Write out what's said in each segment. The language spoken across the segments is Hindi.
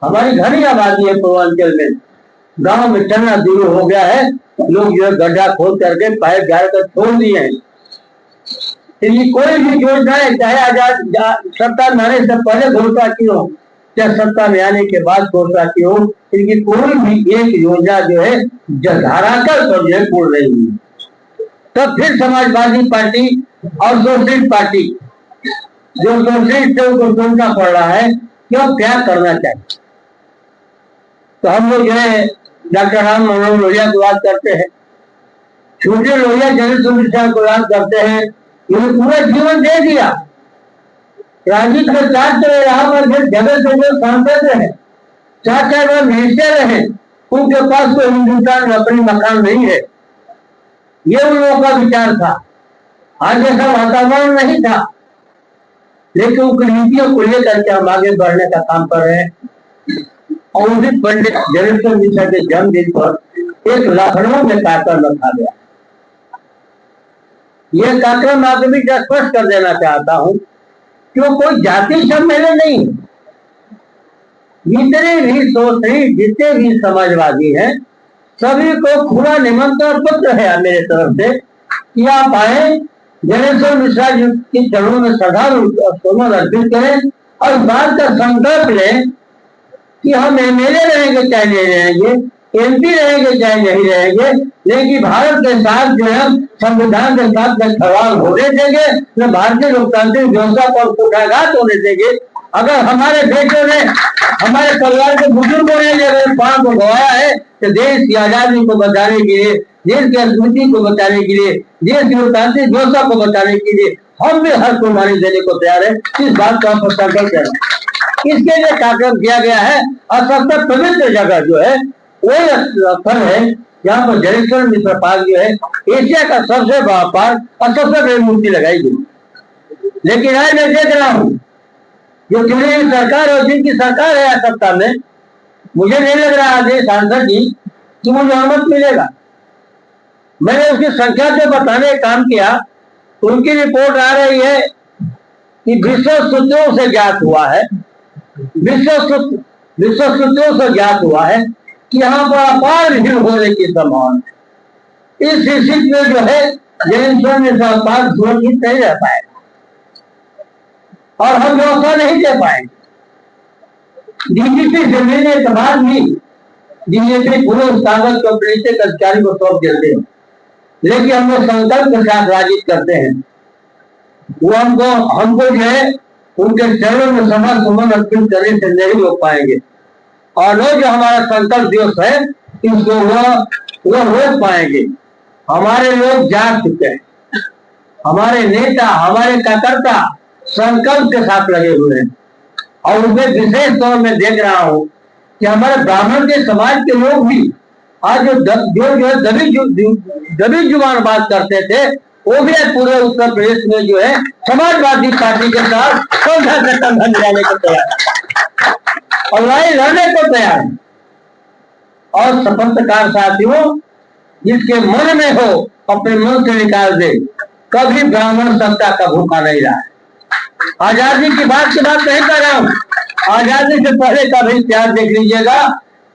हमारी घनी आबादी है पूर्वांचल में, गांव में चलना शुरू हो गया है, लोग जो है गड्ढा खोद करके पाइप डाल कर छोड़ दिए हैं। इनकी कोई भी योजना है, चाहे आजाद सत्ता में आने से पहले घोषणा की हो या सत्ता में आने के बाद घोषणा की हो, इनकी कोई भी एक योजना जो है धरातल पर जो है पूर्ण नहीं हुई। तब फिर समाजवादी पार्टी और सोशलिस्ट पार्टी जो सोशलिस्ट है उनको सुनना पड़ रहा है कि अब क्या करना चाहिए। तो हम लोग जो है डॉक्टर राम मनोहर लोहिया को याद करते हैं, छोटे लोहिया जनरल को याद करते हैं। इन्होंने पूरा जीवन दे दिया, राजनीति में 4 चले रहा पर जगह जगह सांसद रहे, 4 बार मिनिस्टर रहे, उनके पास कोई हिंदुस्तान में अपनी मकान नहीं है। ये उन लोगों का विचार था। आज जैसा वातावरण नहीं था, लेकिन उनकी नीतियों को लेकर के हम आगे बढ़ने का काम कर रहे हैं। और उसी पंडित जनेश्वर मिश्र के जन्मदिन पर एक लखनऊ में कार्यक्रम रखा गया। यह कार्यक्रम मैं आपको भी स्पष्ट कर देना चाहता हूं कि वो कोई जाति सम्मेलन नहीं, जितने भी सोशलिस्ट जितने भी समाजवादी हैं सभी को खुला निमंत्रण पत्र है मेरे तरफ से कि आप आए, जनेश्वर मिश्रा जी के चरणों में श्रद्धासुमन अर्पित करें और बात का संकल्प लें कि हम एमएलए रहेंगे चाहे नहीं रहेंगे, एमपी रहेंगे चाहे नहीं रहेंगे, लेकिन भारत के साथ जो है संविधान के साथ न सवाल होने देंगे, न भारतीय लोकतांत्रिक व्यवस्था पर कुठाघात होने देंगे। अगर हमारे बेटों ने, हमारे परिवार के बुजुर्गों ने अगर प्राण को गवाया है तो देश की आजादी को बचाने के लिए, देश की स्मृति को बचाने के लिए, देश की लोकतांत्रिक व्यवस्था को बचाने के लिए हम भी हर कुर्बानी देने को तैयार है। इस बात को हम संकल्प करें। इसके लिए कार्यक्रम किया गया है और सबसे पवित्र जगह जो है वही स्थल है जहाँ पर जनेश्वर मिश्र पार्क जो है एशिया का सबसे बड़ा पार्क और सबसे बड़ी मूर्ति लगाई गई। लेकिन आज मैं देख रहा हूँ जो चुनी हुई सरकार और जिनकी सरकार है सत्ता में, मुझे नहीं लग रहा है सांसद जी कि मुझे अनुमति मिलेगा। मैंने उसकी संख्या जो बताने का काम किया, उनकी रिपोर्ट आ रही है कि विश्व सूत्रों से ज्ञात हुआ है, विश्व सूत्रों से ज्ञात हुआ है कि यहाँ पर अपार भीड़ होने की संभावना। इस स्थिति में जो है जनेश्वर मिश्र पार्क सुरक्षित नहीं रह पाएगा और हम व्यवस्था नहीं दे पाएंगे। डीजीपी से मिलने के बाद भी डीजीपी पूरे उस कागज को पुलिस अधिकारी को सौंप देते हैं, लेकिन हम लोग संकल्प के साथ राजित करते हैं। वो हमको जो है उनके चरणों में श्रद्धासुमन अर्पित करने से नहीं रोक पाएंगे और वो जो हमारा संकल्प दिवस है इसको वो रोक पाएंगे। हमारे लोग जाग चुके हैं, हमारे नेता, हमारे कार्यकर्ता संकल्प के साथ लगे हुए हैं और उसमें विशेष तौर में देख रहा हूं कि हमारे ब्राह्मण के समाज के लोग भी आज जो दबी जुबान बात करते थे वो भी पूरे उत्तर प्रदेश में जो है समाजवादी पार्टी के साथ कंधा से कंधा मिलाने को तैयार और लड़ाई लड़ने को तैयार है। और पत्रकार साथियों, जिसके मन में हो अपने मुंह से निकाल दे, कभी ब्राह्मण सत्ता का भूखा नहीं रहा है। आजादी की बात नहीं कर रहा हूँ, आजादी से पहले का भी इतिहास देख लीजिएगा,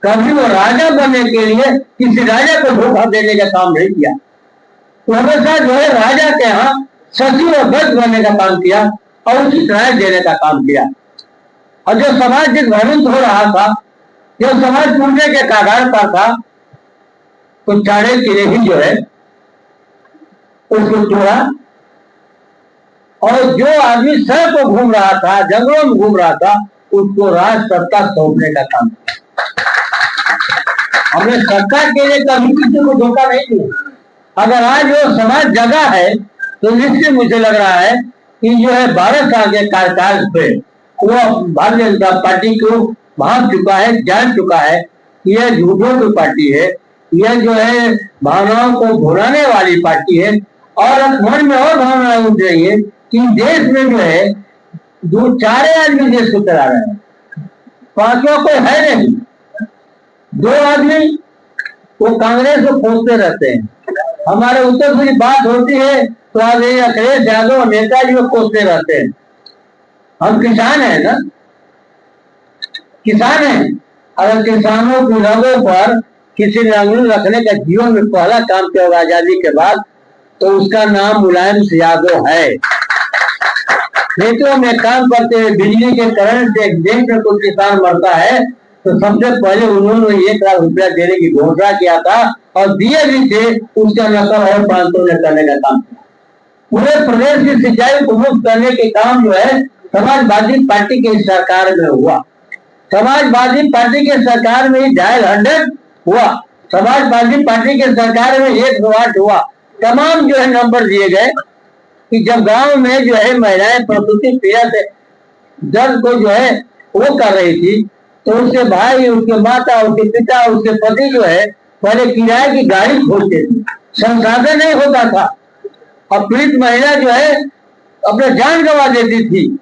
कभी वो राजा बनने के लिए किसी राजा को धोखा देने का काम नहीं किया। तो हमेशा जो है राजा के यहाँ सचिव और गज बनने का काम किया और उचित राय देने का काम किया। और जो समाज दिग्भ्रमित हो रहा था, जो समाज टूटने के कगार पर था, तो चाणक्य ने ही जो है उसको तोड़ा और जो आदमी सड़क को घूम रहा था, जंगलों में घूम रहा था, उसको राज सत्ता सौंपने का काम किया। हमने सत्ता के लिए कभी किसी को धोखा नहीं दिया। अगर आज वो समाज जगा है तो निश्चित मुझे लग रहा है कि जो है 12 साल के कार्यकाल पे वो भारतीय जनता पार्टी को भाग चुका है, जान चुका है कि यह झूठों की पार्टी है, यह जो है भावनाओं को भुलाने वाली पार्टी है। और मन में और भावनाएं उठ रही है कि देश में जो है 2-4 आदमी देश को चला रहे हैं, 5वां कोई है नहीं। 2 आदमी वो कांग्रेस को खोजते रहते हैं। हमारे उत्तर से बात होती है तो आज अखिलेश यादव नेताजी को खोजते रहते हैं। हम किसान है ना, किसान है। अगर किसानों की रगों पर किसी ने अंगुल रखने का जीवन में पहला काम किया होगा आजादी के बाद, तो उसका नाम मुलायम सिंह यादव है। नहीं तो हम एक काम करते हैं, बिजली के करंट से एक दिन में कोई किसान मरता है तो सबसे पहले उन्होंने 1 लाख रुपया देने की घोषणा किया था और दिए भी थे। उसका नकल और प्रांतों ने करने का काम किया। पूरे प्रदेश की सिंचाई को मुक्त करने के काम जो है समाजवादी पार्टी की सरकार में हुआ। समाजवादी पार्टी के सरकार में ही डायल 100 हुआ। समाजवादी पार्टी के सरकार में 108 हुआ। तमाम जो है नंबर दिए गए कि जब गांव में जो है महिलाएं प्रसूति पीड़ा से दर्द को जो है वो कर रही थी, तो उसके भाई, उसके माता, उसके पिता, उसके पति जो है पहले किराए की गाड़ी खोलते थे, संसाधन नहीं होता था और पीड़ित महिला जो है अपने जान गंवा देती थी।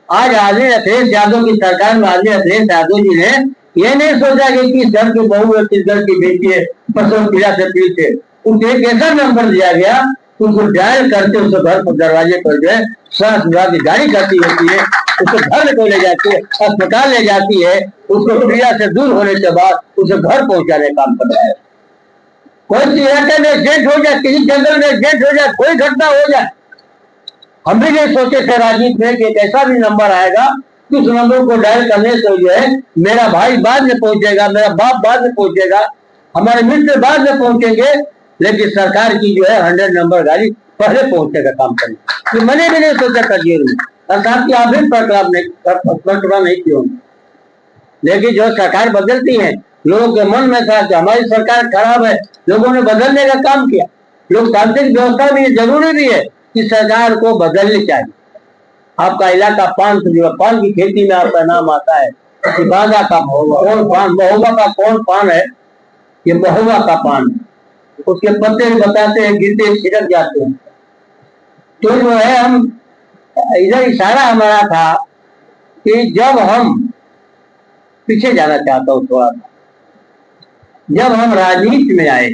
आज आदरणीय अखिलेश यादव की सरकार में आदरणीय अखिलेश यादव जी ने यह नहीं सोचा कि किस घर की बहू है, किस घर की बेटी है प्रसव पीड़ा से पीड़ित है। उनको एक ऐसा नंबर दिया गया, उनको डायल करते उसके घर पर दरवाजे पर जो है स्वास्थ्य विभाग की गाड़ी करती होती है, उसको घर को ले जाती है, अस्पताल ले जाती है, उसको पीड़ा से दूर होने के बाद उसे घर पहुंचाने का काम करता है। कोई इलाके में एक्सीडेंट हो जाए, किसी जंगल में एक्सीडेंट हो जाए, कोई घटना हो जाए, हम भी नहीं सोचे थे राजनीति में कि एक ऐसा भी नंबर आएगा कि उस नंबर को डायल करने से जो है मेरा भाई बाद में पहुंचेगा, मेरा बाप बाद में पहुंचेगा, हमारे मित्र बाद में पहुंचेंगे, लेकिन सरकार की जो है 100 नंबर गाड़ी पहले पहुंचने का काम करेगी। मैंने भी नहीं सोचा था जेल में, सरकार की आप भी प्रकल्प नहीं की होंगी। लेकिन जो सरकार बदलती है, लोगों के मन में था कि हमारी सरकार खराब है, लोगों ने बदलने का काम किया। लोकतांत्रिक व्यवस्था भी जरूरी भी है कि सरकार को बदलनी चाहिए। आपका इलाका पान पान की खेती में आपका नाम आता है, गांजा का कौन पान, महुआ का कौन पान है, ये महुआ का पान है। उसके पत्ते बताते हैं, गिरते छिड़क जाते हैं। तो जो है हम इधर इशारा हमारा था कि जब हम पीछे जाना चाहता हूँ थोड़ा, जब हम राजनीति में आए